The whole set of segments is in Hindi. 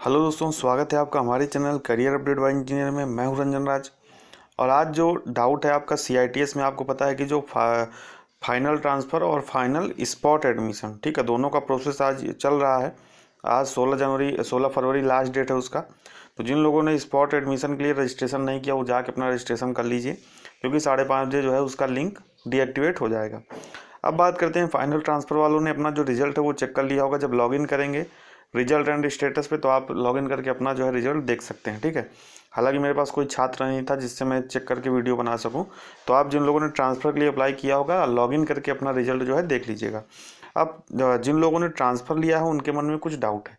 हेलो दोस्तों, स्वागत है आपका हमारे channel career update bye engineer में। मैं हूं रंजन राज। और आज जो डाउट है आपका सीआईटीएस में, आपको पता है कि जो फाइनल ट्रांसफ़र और फाइनल स्पॉट एडमिशन, ठीक है, दोनों का प्रोसेस आज चल रहा है। आज 16 फरवरी लास्ट डेट है उसका। तो जिन लोगों ने स्पॉट एडमिशन के लिए रजिस्ट्रेशन नहीं किया वो जाके अपना रजिस्ट्रेशन कर लीजिए, क्योंकि 5:30 बजे जो है उसका लिंक डीएक्टिवेट हो जाएगा। अब बात करते हैं फाइनल ट्रांसफ़र वालों ने अपना जो रिजल्ट है वो चेक कर लिया होगा। जब लॉगिन करेंगे रिजल्ट एंड स्टेटस पे, तो आप लॉगिन करके अपना जो है रिजल्ट देख सकते हैं, ठीक है। हालांकि मेरे पास कोई छात्र नहीं था जिससे मैं चेक करके वीडियो बना सकूं। तो आप जिन लोगों ने ट्रांसफ़र के लिए अप्लाई किया होगा, लॉगिन करके अपना रिजल्ट जो है देख लीजिएगा। अब जिन लोगों ने ट्रांसफ़र लिया है उनके मन में कुछ डाउट है,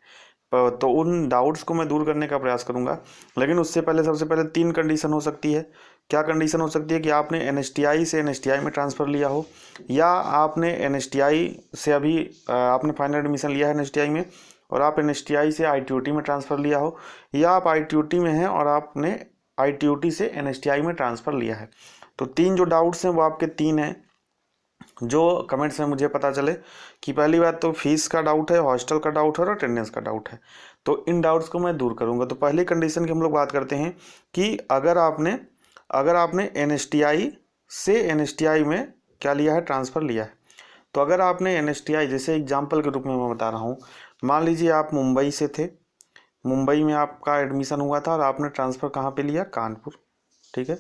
तो उन डाउट्स को मैं दूर करने का प्रयास करूंगा। लेकिन उससे पहले सबसे पहले 3 कंडीशन हो सकती है। क्या कंडीशन हो सकती है? कि आपने एनएसटीआई से एनएसटीआई में ट्रांसफ़र लिया हो, या आपने एनएसटीआई से अभी आपने फाइनल एडमिशन लिया है एनएसटीआई में और आप एनएसटीआई से आईटीओटी में ट्रांसफ़र लिया हो, या आप आईटीओटी में हैं और आपने आईटीओटी से एनएसटीआई में ट्रांसफ़र लिया है। तो 3 जो डाउट्स हैं वो आपके 3 हैं जो कमेंट्स में मुझे पता चले। कि पहली बात तो फीस का डाउट है, हॉस्टल का डाउट है और अटेंडेंस का डाउट है। तो इन डाउट्स को मैं दूर करूंगा। तो पहली कंडीशन की हम लोग बात करते हैं कि अगर आपने एनएसटीआई से एनएसटीआई में क्या लिया है, ट्रांसफ़र लिया है। तो अगर आपने एनएसटीआई, जैसे एग्जाम्पल के रूप में मैं बता रहा हूँ, मान लीजिए आप मुंबई से थे, मुंबई में आपका एडमिशन हुआ था और आपने ट्रांसफ़र कहाँ पे लिया? कानपुर, ठीक है।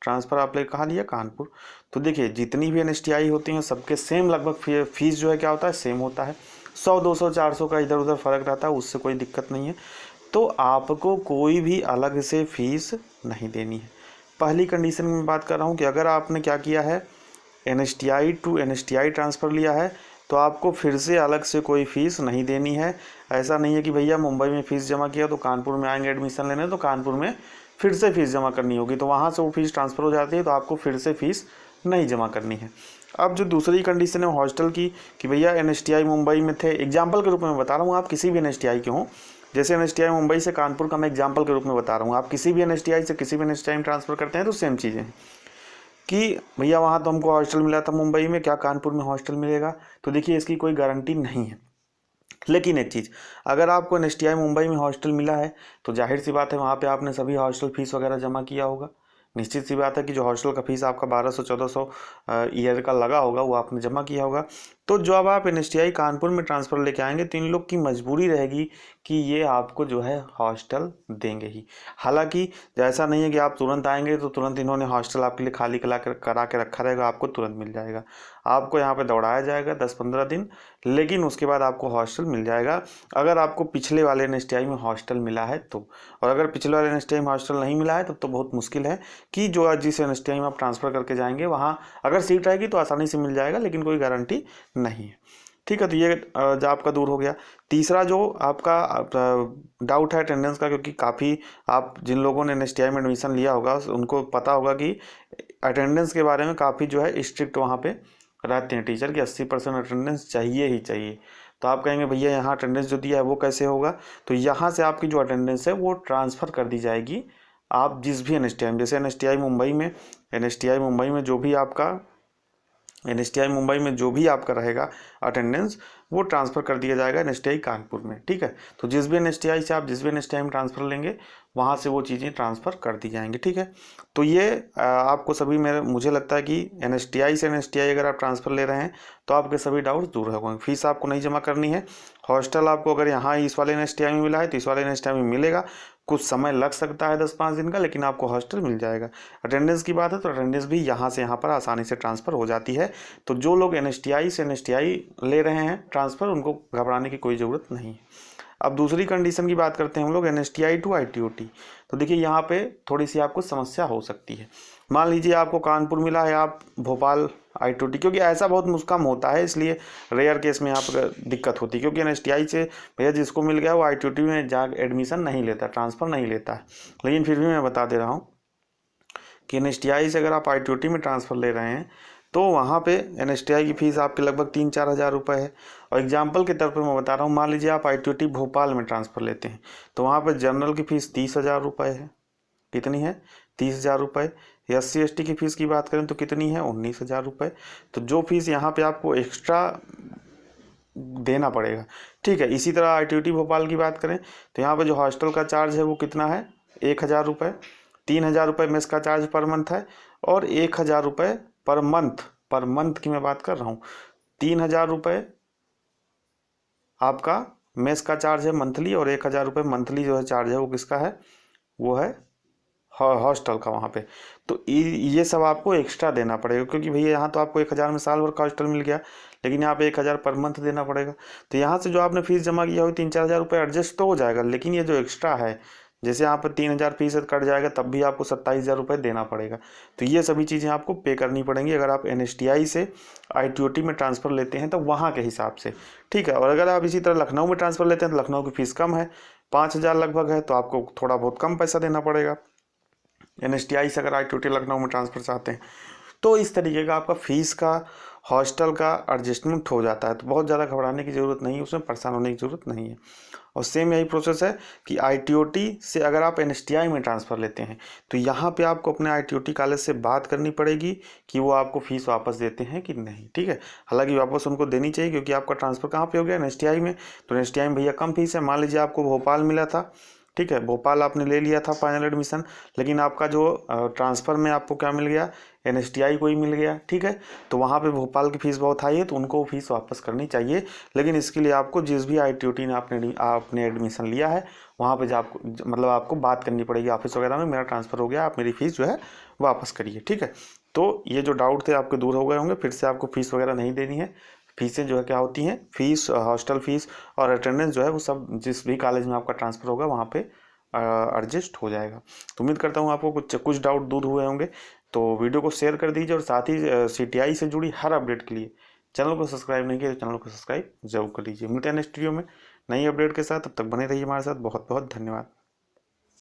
ट्रांसफ़र आपने कहाँ लिया? कानपुर। तो देखिए, जितनी भी एनएसटीआई होती हैं सबके सेम लगभग फीस जो है क्या होता है, सेम होता है। 100 200 400 का इधर उधर फ़र्क रहता है, उससे कोई दिक्कत नहीं है। तो आपको कोई भी अलग से फीस नहीं देनी है। पहली कंडीशन में बात कर रहा हूँ कि अगर आपने क्या किया है, एनएसटीआई टू एनएसटीआई ट्रांसफ़र लिया है, तो आपको फिर से अलग से कोई फ़ीस नहीं देनी है। ऐसा नहीं है कि भैया मुंबई में फ़ीस जमा किया तो कानपुर में आएंगे एडमिशन लेने तो कानपुर में फिर से फ़ीस जमा करनी होगी, तो वहाँ से वो फ़ीस ट्रांसफ़र हो जाती है, तो आपको फिर से फ़ीस नहीं जमा करनी है। अब जो दूसरी कंडीशन है हॉस्टल की, कि भैया एनएसटीआई मुंबई में थे, एग्जाम्पल के रूप में बता रहा हूँ, आप किसी भी एनएसटीआई के हों, जैसे एनएसटीआई मुंबई से कानपुर का मैं एग्जाम्पल के रूप में बता रहा हूँ, आप किसी भी एनएसटीआई से किसी भी एनएसटीआई में ट्रांसफ़र करते हैं तो सेम चीज़ें हैं। कि भैया वहाँ तो हमको हॉस्टल मिला था मुंबई में, क्या कानपुर में हॉस्टल मिलेगा? तो देखिए, इसकी कोई गारंटी नहीं है। लेकिन एक चीज़, अगर आपको एनएसटीआई मुंबई में हॉस्टल मिला है तो जाहिर सी बात है वहाँ पे आपने सभी हॉस्टल फीस वगैरह जमा किया होगा। निश्चित सी बात है कि जो हॉस्टल का फीस आपका 1200-1400 ईयर का लगा होगा वो आपने जमा किया होगा। तो जब आप एनएसटीआई कानपुर में ट्रांसफ़र लेके आएंगे तो इन लोग की मजबूरी रहेगी कि ये आपको जो है हॉस्टल देंगे ही। हालांकि ऐसा नहीं है कि आप तुरंत आएंगे तो तुरंत इन्होंने हॉस्टल आपके लिए खाली करा के रखा रहेगा, आपको तुरंत मिल जाएगा। आपको यहाँ पे दौड़ाया जाएगा 10-15 दिन, लेकिन उसके बाद आपको हॉस्टल मिल जाएगा, अगर आपको पिछले वाले एनएसटीआई में हॉस्टल मिला है तो। और अगर पिछले वाले एनएसटीआई में हॉस्टल नहीं मिला है तब तो बहुत मुश्किल है कि जो आज जिस एनएसटीआई में आप ट्रांसफ़र करके जाएंगे वहाँ अगर सीट रहेगी तो आसानी से मिल जाएगा, लेकिन कोई गारंटी नहीं है, ठीक है। तो ये जो आपका दूर हो गया। तीसरा जो आपका डाउट है अटेंडेंस का, क्योंकि काफ़ी आप जिन लोगों ने एनएसटीआई में एडमिशन लिया होगा उनको पता होगा कि अटेंडेंस के बारे में काफ़ी जो है स्ट्रिक्ट वहाँ पे रहते हैं टीचर, कि 80% अटेंडेंस चाहिए ही चाहिए। तो आप कहेंगे भैया यहाँ अटेंडेंस जो दिया है वो कैसे होगा? तो यहाँ से आपकी जो अटेंडेंस है वो ट्रांसफ़र कर दी जाएगी। आप जिस भी एनएसटीआई में, जैसे एनएसटीआई मुंबई में जो भी आपका रहेगा अटेंडेंस, वो ट्रांसफ़र कर दिया जाएगा एनएसटीआई कानपुर में, ठीक है। तो जिस भी एनएसटीआई से आप जिस भी एनएसटीआई में ट्रांसफ़र लेंगे वहाँ से वो चीज़ें ट्रांसफ़र कर दी जाएंगी, ठीक है। तो ये आपको सभी मुझे लगता है कि एनएसटीआई से एनएसटीआई अगर आप ट्रांसफ़र ले रहे हैं तो आपके सभी डाउट्स दूर हो गए। फीस आपको नहीं जमा करनी है। हॉस्टल आपको अगर यहाँ इस वाले एनएसटीआई में मिला है तो इस वाले एनएसटीआई में मिलेगा। कुछ समय लग सकता है 10-5 दिन का, लेकिन आपको हॉस्टल मिल जाएगा। अटेंडेंस की बात है तो अटेंडेंस भी यहाँ से यहाँ पर आसानी से ट्रांसफ़र हो जाती है। तो जो लोग एनएसटीआई से एनएसटीआई ले रहे हैं ट्रांसफ़र, उनको घबराने की कोई ज़रूरत नहीं है। अब दूसरी कंडीशन की बात करते हैं हम लोग, एनएसटीआई टू आईटीओटी। तो देखिए, यहाँ पे थोड़ी सी आपको समस्या हो सकती है। मान लीजिए आपको कानपुर मिला है, आप भोपाल आईटीओटी, क्योंकि ऐसा बहुत कम होता है इसलिए रेयर केस में यहाँ पर दिक्कत होती है, क्योंकि एनएसटीआई से भैया जिसको मिल गया वो आईटीओटी में जा एडमिशन नहीं लेता, ट्रांसफ़र नहीं लेता है। लेकिन फिर भी मैं बता दे रहा हूँ कि एनएसटीआई से अगर आप आईटीओटी में ट्रांसफ़र ले रहे हैं तो वहाँ पे एनएसटीआई की फ़ीस आपकी लगभग 3-4 हज़ार रुपये है। और एग्जाम्पल के तौर पर मैं बता रहा हूँ, मान लीजिए आप आईटीओटी भोपाल में ट्रांसफ़र लेते हैं तो वहाँ पर जनरल की फ़ीस 30,000 रुपये है। कितनी है? 30,000 रुपये। SC ST की फ़ीस की बात करें तो कितनी है? 19,000 रुपये। तो जो फीस यहाँ पे आपको एक्स्ट्रा देना पड़ेगा। ठीक है, इसी तरह ITOT भोपाल की बात करें तो यहाँ पर जो हॉस्टल का चार्ज है वो कितना है, 1,000 रुपये। 3,000 रुपये मेस का चार्ज पर मंथ है, और 1,000 रुपये पर मंथ की मैं बात कर रहा हूँ। 3,000 रुपये आपका मेस का चार्ज है मंथली, और 1,000 रुपये मंथली जो है चार्ज है वो किसका है, वो है हॉस्टल का वहाँ पे। तो ये सब आपको एक्स्ट्रा देना पड़ेगा, क्योंकि भैया यहाँ तो आपको 1,000 में साल भर का हॉस्टल मिल गया, लेकिन यहाँ पे 1,000 पर मंथ देना पड़ेगा। तो यहाँ से जो आपने फीस जमा किया हो 3-4 हज़ार रुपये एडजस्ट तो हो जाएगा, लेकिन ये जो एक्स्ट्रा है, जैसे यहाँ पर 3,000 फीस कट जाएगा तब भी आपको 27,000 रुपये देना पड़ेगा। तो ये सभी चीज़ें आपको पे करनी पड़ेंगी अगर आप NSTI से ITOT में ट्रांसफ़र लेते हैं तो वहाँ के हिसाब से। ठीक है, और अगर आप इसी तरह लखनऊ में ट्रांसफ़र लेते हैं तो लखनऊ की फ़ीस कम है, 5,000 लगभग है, तो आपको थोड़ा बहुत कम पैसा देना पड़ेगा NSTI से अगर ITOT लखनऊ में ट्रांसफ़र चाहते हैं। तो इस तरीके का आपका फ़ीस का, हॉस्टल का एडजस्टमेंट हो जाता है। तो बहुत ज़्यादा घबराने की ज़रूरत नहीं है, उसमें परेशान होने की ज़रूरत नहीं है। और सेम यही प्रोसेस है कि ITOT से अगर आप NSTI में ट्रांसफ़र लेते हैं तो यहाँ पे आपको अपने ITOT कॉलेज से बात करनी पड़ेगी कि वो आपको फ़ीस वापस देते हैं कि नहीं। ठीक है, हालांकि वापस उनको देनी चाहिए, क्योंकि आपका ट्रांसफ़र कहाँ पे हो गया, NSTI में। तो NSTI में भैया कम फीस है। मान लीजिए आपको भोपाल मिला था, ठीक है, भोपाल आपने ले लिया था फाइनल एडमिशन, लेकिन आपका जो ट्रांसफ़र में आपको क्या मिल गया, NSTI को ही मिल गया। ठीक है, तो वहाँ पे भोपाल की फ़ीस बहुत हाई है, तो उनको फीस वापस करनी चाहिए। लेकिन इसके लिए आपको जिस भी ITOT ने आपने एडमिशन लिया है वहाँ पे मतलब आपको बात करनी पड़ेगी ऑफिस वगैरह में, मेरा ट्रांसफ़र हो गया, आप मेरी फ़ीस जो है वापस करिए। ठीक है, तो ये जो डाउट थे आपके दूर हो गए होंगे। फिर से आपको फ़ीस वगैरह नहीं देनी है। फीसें जो है क्या होती हैं, फीस, हॉस्टल फीस और अटेंडेंस जो है वो सब जिस भी कॉलेज में आपका ट्रांसफ़र होगा वहाँ पे एडजस्ट हो जाएगा। तो उम्मीद करता हूँ आपको कुछ डाउट दूर हुए होंगे। तो वीडियो को शेयर कर दीजिए, और साथ ही CTI से जुड़ी हर अपडेट के लिए चैनल को सब्सक्राइब नहीं किया तो चैनल को सब्सक्राइब जरूर कर लीजिए। मिलते हैं नेक्स्ट वीडियो में नई अपडेट के साथ, तब तक बने रहिए हमारे साथ। बहुत बहुत धन्यवाद।